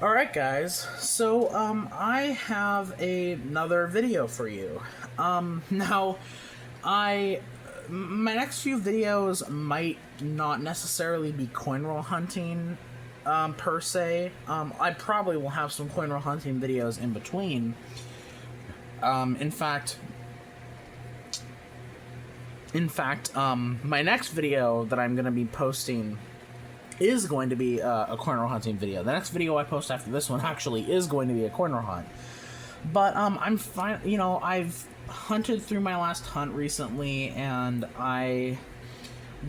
Alright guys, so I have another video for you. Now, my next few videos might not necessarily be coin roll hunting, per se. I probably will have some coin roll hunting videos in between. In fact, my next video that I'm going to be posting is going to be a coin roll hunting video. The next video I post after this one actually is going to be a coin roll hunt. But I'm fine. You know, I've hunted through my last hunt recently, and I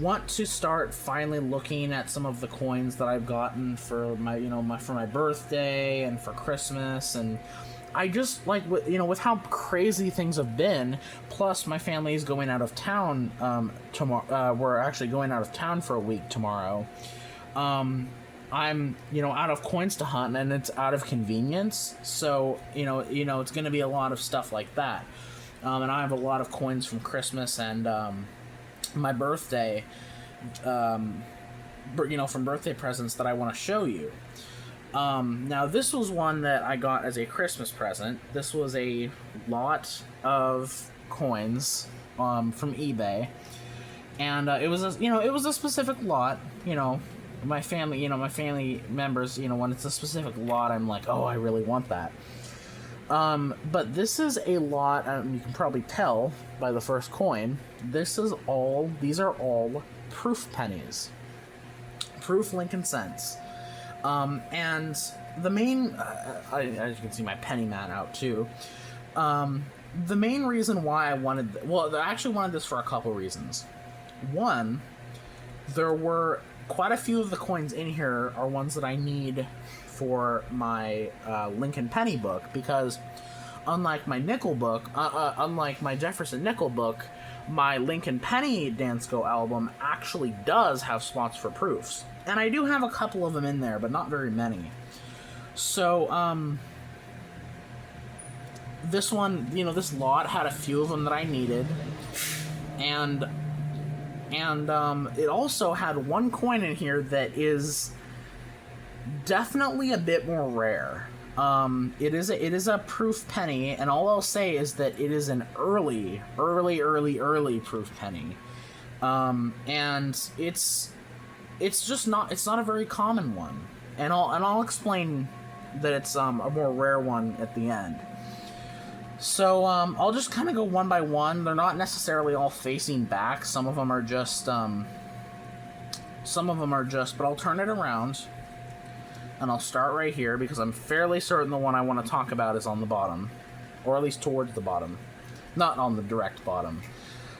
want to start finally looking at some of the coins that I've gotten for my birthday and for Christmas. And I just like, with how crazy things have been. Plus, my family is going out of town tomorrow. We're actually going out of town for a week tomorrow. I'm, out of coins to hunt, and it's out of convenience. So, it's going to be a lot of stuff like that. And I have a lot of coins from Christmas and my birthday, from birthday presents that I want to show you. Now, this was one that I got as a Christmas present. This was a lot of coins from eBay. And it was a specific lot, my family members, when it's a specific lot, I'm like, oh, I really want that. But this is a lot, you can probably tell by the first coin, these are all proof pennies. Proof Lincoln cents. And the main, as you can see my penny mat out too, the main reason why I actually wanted this for a couple reasons. One, there were quite a few of the coins in here are ones that I need for my Lincoln Penny book, because unlike my nickel book, unlike my Jefferson nickel book, my Lincoln Penny Dansko album actually does have spots for proofs. And I do have a couple of them in there, but not very many. So, this one, this lot had a few of them that I needed. And it also had one coin in here that is definitely a bit more rare. It is a proof penny, and all I'll say is that it is an early proof penny. And it's not a very common one. And I'll explain that it's a more rare one at the end. So, I'll just kind of go one by one. They're not necessarily all facing back. Some of them are just, but I'll turn it around. And I'll start right here, because I'm fairly certain the one I want to talk about is on the bottom. Or at least towards the bottom. Not on the direct bottom.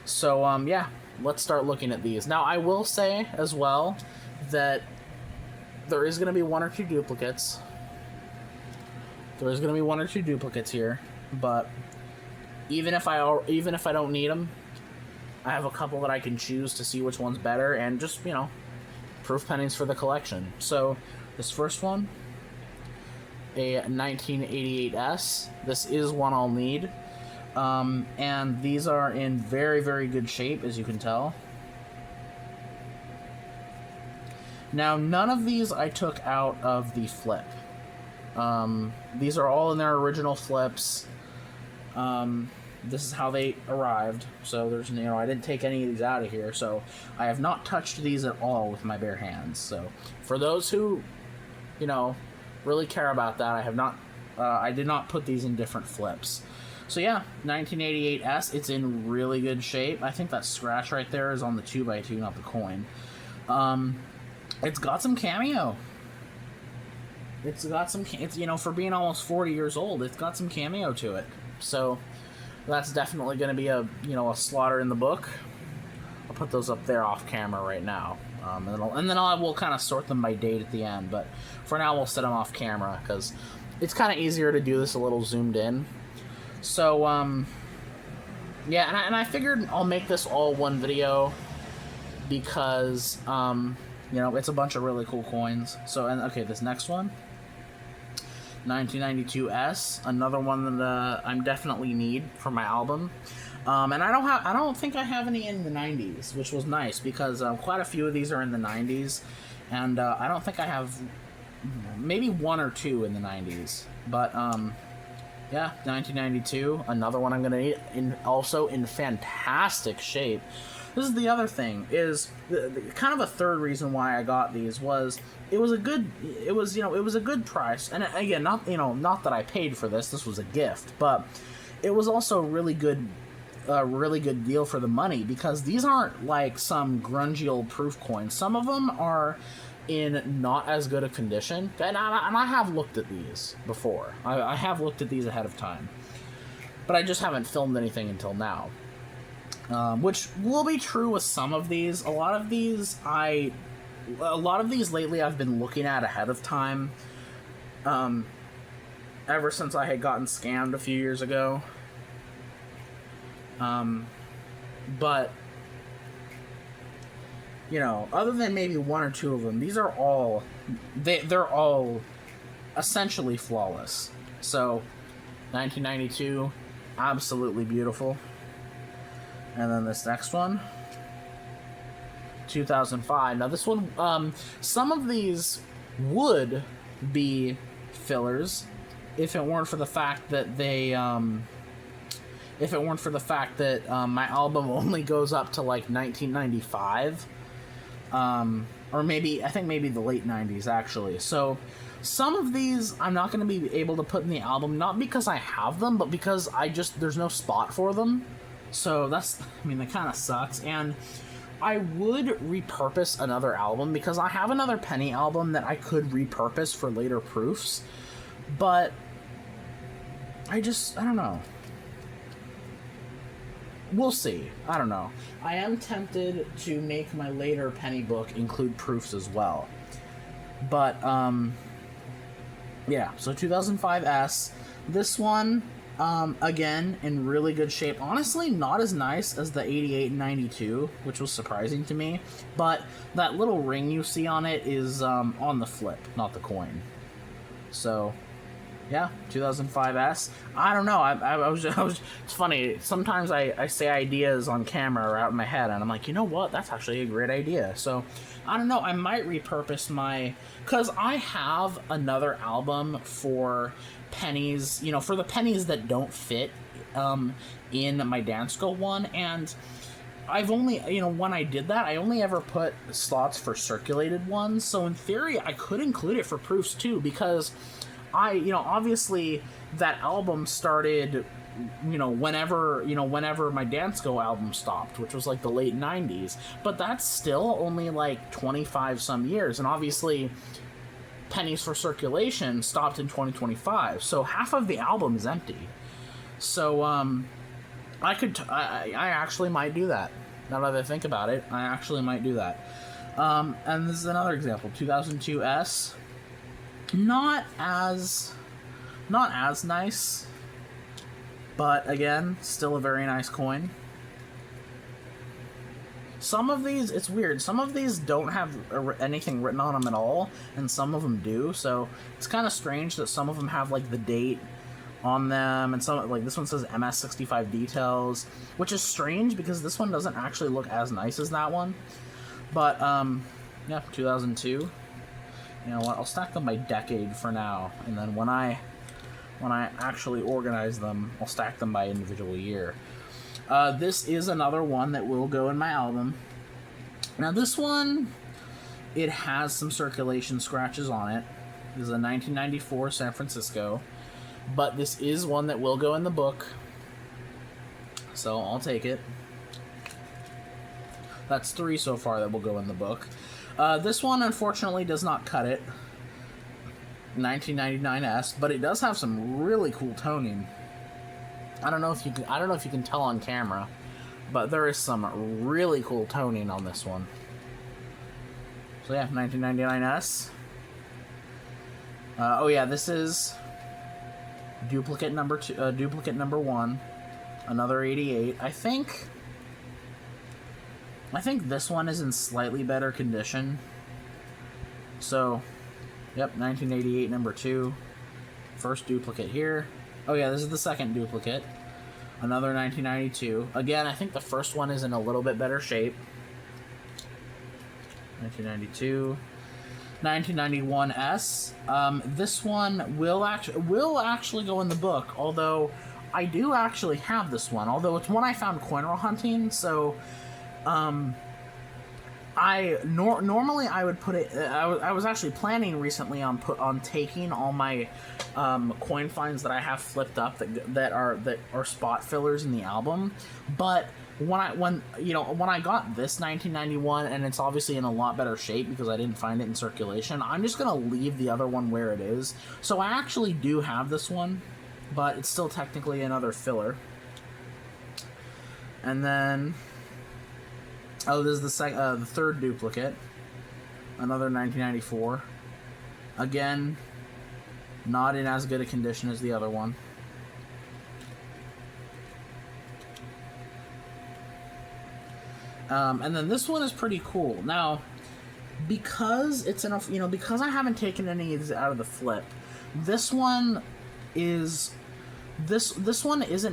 So, yeah, let's start looking at these. Now, I will say, as well, that there is going to be one or two duplicates. There is going to be one or two duplicates here. But even if I don't need them, I have a couple that I can choose to see which one's better, and just, proof pennies for the collection. So this first one, a 1988S. This is one I'll need. And these are in very, very good shape, as you can tell. Now, none of these I took out of the flip. These are all in their original flips. This is how they arrived. So there's, I didn't take any of these out of here. So I have not touched these at all with my bare hands. So for those who, really care about that, I did not put these in different flips. So yeah, 1988S, it's in really good shape. I think that scratch right there is on the 2x2, not the coin. It's got some cameo. It's for being almost 40 years old, it's got some cameo to it. So that's definitely going to be a slaughter in the book. I'll put those up there off camera right now. And then I will kind of sort them by date at the end. But for now, we'll set them off camera, because it's kind of easier to do this a little zoomed in. So, yeah, and I figured I'll make this all one video, because, it's a bunch of really cool coins. So, okay, this next one, 1992S, another one that I'm definitely need for my album. And I don't think I have any in the 90s, which was nice, because quite a few of these are in the 90s, and I don't think I have maybe one or two in the 90s. But, yeah, 1992, another one I'm going to need, also in fantastic shape. This is the other thing, is kind of a third reason why I got these was it was a good price. And again, not that I paid for this was a gift, but it was also really good deal for the money, because these aren't like some grungy old proof coins. Some of them are in not as good a condition, and I have looked at these before. I have looked at these ahead of time, but I just haven't filmed anything until now. Which will be true with some of these. A lot of these lately I've been looking at ahead of time. Ever since I had gotten scammed a few years ago. But other than maybe one or two of them, these are all they're all essentially flawless. So 1992, absolutely beautiful. And then this next one, 2005. Now this one, some of these would be fillers if it weren't for the fact that my album only goes up to like 1995, or maybe the late 90s actually. So some of these I'm not going to be able to put in the album, not because I have them, but because there's no spot for them. So that kind of sucks. And I would repurpose another album, because I have another Penny album that I could repurpose for later proofs, but I don't know. We'll see. I don't know. I am tempted to make my later Penny book include proofs as well. But, yeah. So 2005S. This one, again, in really good shape. Honestly, not as nice as the 88 and 92, which was surprising to me. But that little ring you see on it is on the flip, not the coin. So, yeah, 2005S. I don't know. I was. It's funny. Sometimes I say ideas on camera or out in my head, and I'm like, you know what? That's actually a great idea. So, I don't know. I might repurpose because I have another album for pennies. For the pennies that don't fit in my Dansko one, and I've only, when I did that, I only ever put slots for circulated ones. So in theory, I could include it for proofs too, because obviously that album started, whenever my Dansko album stopped, which was like the late 90s, but that's still only like 25 some years. And obviously pennies for circulation stopped in 2025. So half of the album is empty. So, I actually might do that. Now that I think about it, I actually might do that. And this is another example, 2002S. Not as nice, but again, still a very nice coin. Some of these, it's weird, some of these don't have anything written on them at all, and some of them do, so it's kind of strange that some of them have, like, the date on them, and some, like, this one says MS65 details, which is strange, because this one doesn't actually look as nice as that one. But, yeah, 2002. You know what, I'll stack them by decade for now, and then when I actually organize them, I'll stack them by individual year. This is another one that will go in my album. Now this one, it has some circulation scratches on it. This is a 1994 San Francisco, but this is one that will go in the book, so I'll take it. That's 3 so far that will go in the book. This one, unfortunately, does not cut it. 1999S, but it does have some really cool toning. I don't know if you can tell on camera, but there is some really cool toning on this one. So yeah, 1999S. Oh yeah, this is duplicate number 2, duplicate number 1, another 88. I think this one is in slightly better condition. So, yep, 1988 number 2. First duplicate here. Oh yeah, this is the second duplicate. Another 1992. Again, I think the first one is in a little bit better shape. 1992. 1991S. This one will actually go in the book, although I do actually have this one. Although it's one I found coin roll hunting, so normally I would put it. I was actually planning recently on taking all my coin finds that I have flipped up that are spot fillers in the album, but when I got this 1991, and it's obviously in a lot better shape because I didn't find it in circulation, I'm just gonna leave the other one where it is. So I actually do have this one, but it's still technically another filler. And then, oh, this is the third duplicate, another 1994. Again, not in as good a condition as the other one. And then this one is pretty cool. Now, because it's enough, because I haven't taken any of these out of the flip, this one isn't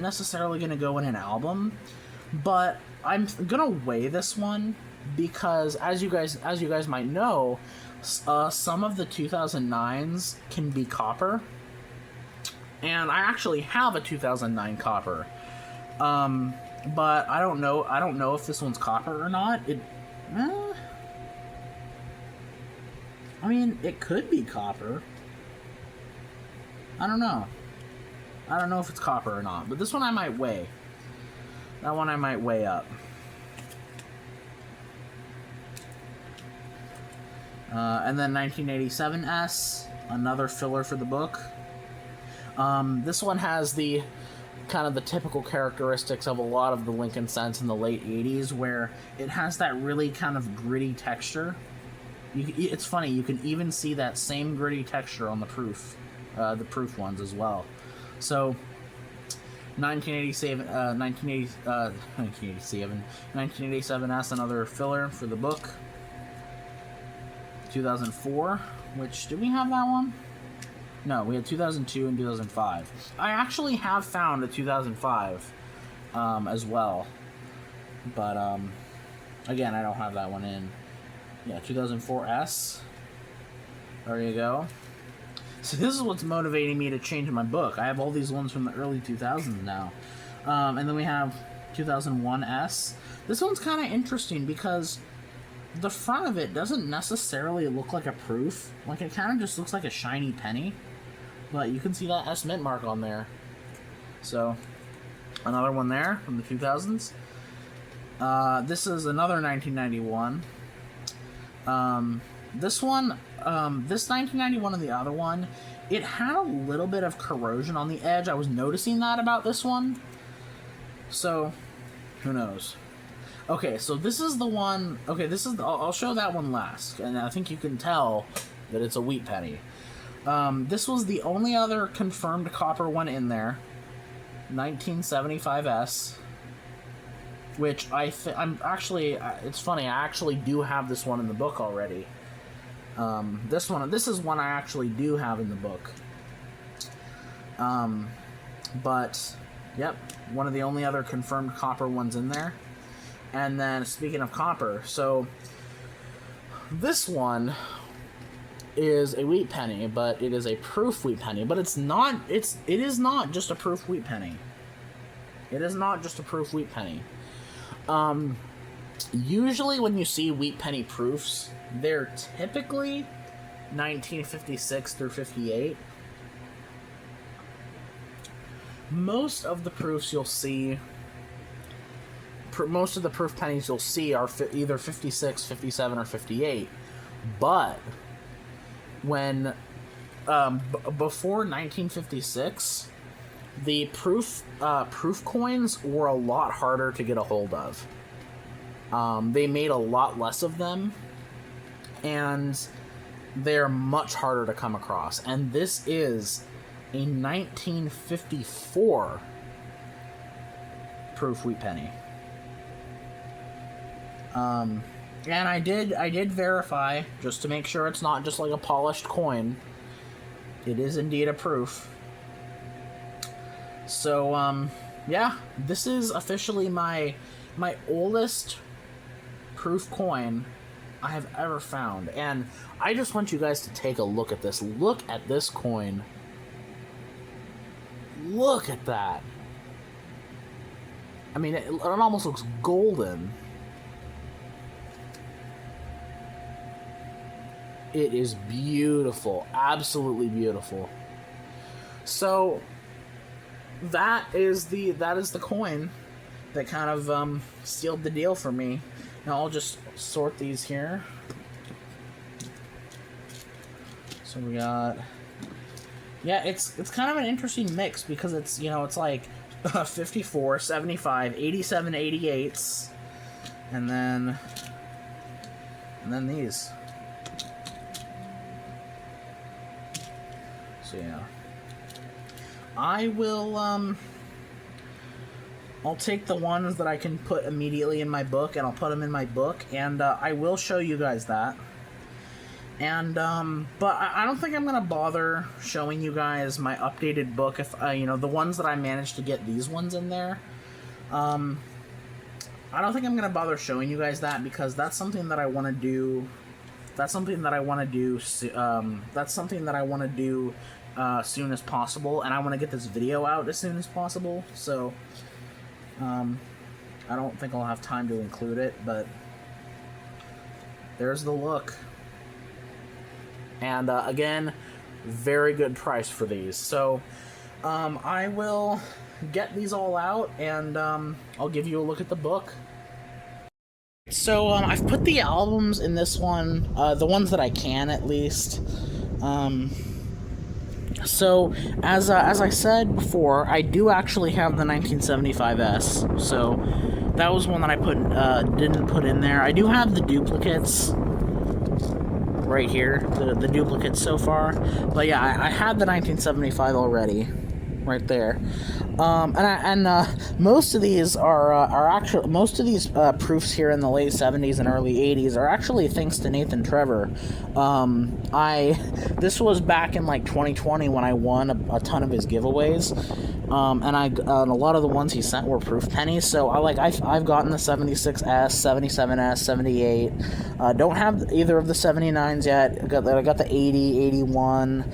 necessarily going to go in an album, but I'm gonna weigh this one because, as you guys might know, some of the 2009s can be copper, and I actually have a 2009 copper. But I don't know if this one's copper or not. I mean, it could be copper. I don't know. I don't know if it's copper or not, but this one I might weigh. That one I might weigh up. And then 1987S, another filler for the book. This one has the kind of the typical characteristics of a lot of the Lincoln Cents in the late 80s, where it has that really kind of gritty texture. It's funny, you can even see that same gritty texture on the proof ones as well. So 1987, another filler for the book. 2004, which, did we have that one? No, we had 2002 and 2005. I actually have found a 2005 as well, but again, I don't have that one in. Yeah, 2004S. There you go. So this is what's motivating me to change my book. I have all these ones from the early 2000s now. And then we have 2001S. This one's kind of interesting because the front of it doesn't necessarily look like a proof. Like, it kind of just looks like a shiny penny. But you can see that S mint mark on there. So, another one there from the 2000s. This is another 1991. This one, this 1991 and the other one, it had a little bit of corrosion on the edge. I was noticing that about this one. So, who knows? Okay, so this is the one. Okay, I'll show that one last, and I think you can tell that it's a wheat penny. This was the only other confirmed copper one in there, 1975S, which I'm actually, it's funny, I actually do have this one in the book already. This is one I actually do have in the book. But, yep, one of the only other confirmed copper ones in there. And then, speaking of copper, so this one is a wheat penny, but it is a proof wheat penny. But it is not just a proof wheat penny. It is not just a proof wheat penny. Usually when you see wheat penny proofs, they're typically 1956 through 58. Most of the proofs you'll see, most of the proof pennies you'll see are either 56, 57, or 58. But when before 1956, the proof coins were a lot harder to get a hold of. They made a lot less of them, and they're much harder to come across. And this is a 1954 proof wheat penny. And I did verify, just to make sure it's not just like a polished coin. It is indeed a proof. So, yeah, this is officially my oldest proof coin I have ever found. And I just want you guys to take a look at this. Look at this coin. Look at that. I mean, it almost looks golden. It is beautiful. Absolutely beautiful. So that is the coin that kind of sealed the deal for me. Now I'll just sort these here. So we got, yeah, it's kind of an interesting mix because it's, you know, it's like 54, 75, 87, 88s, and then these. So yeah, I will I'll take the ones that I can put immediately in my book, and I'll put them in my book, and I will show you guys that. And but I don't think I'm gonna bother showing you guys my updated book if you know, the ones that I managed to get these ones in there. I don't think I'm gonna bother showing you guys that because that's something that I want to do. That's something that I want to do. That's something that I want to do soon as possible, and I want to get this video out as soon as possible. So I don't think I'll have time to include it, but there's the look. And again, very good price for these. So I will get these all out, and I'll give you a look at the book. So I've put the albums in this one, the ones that I can at least. So as I said before, I do actually have the 1975S. So that was one that I didn't put in there. I do have the duplicates right here, the duplicates so far. But yeah, I had the 1975 already, right there. Most of these are actually, most of these proofs here in the late 70s and early 80s are actually thanks to Nathan Trevor. This was back in like 2020 when I won a ton of his giveaways, and a lot of the ones he sent were proof pennies. So I've gotten the 76S, 77S, 78. Don't have either of the 79s yet. I got the 80, 81.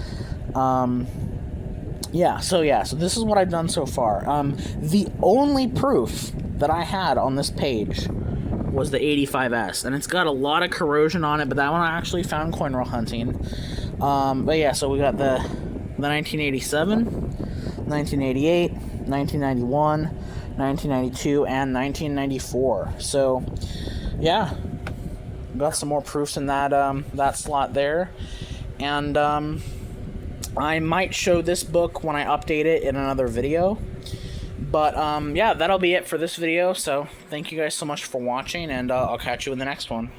So this is what I've done so far. The only proof that I had on this page was the 85S, and it's got a lot of corrosion on it, but that one I actually found coin roll hunting. But yeah, so we got the 1987, 1988, 1991, 1992, and 1994. So yeah, got some more proofs in that slot there, and I might show this book when I update it in another video. But yeah, that'll be it for this video. So thank you guys so much for watching, and I'll catch you in the next one.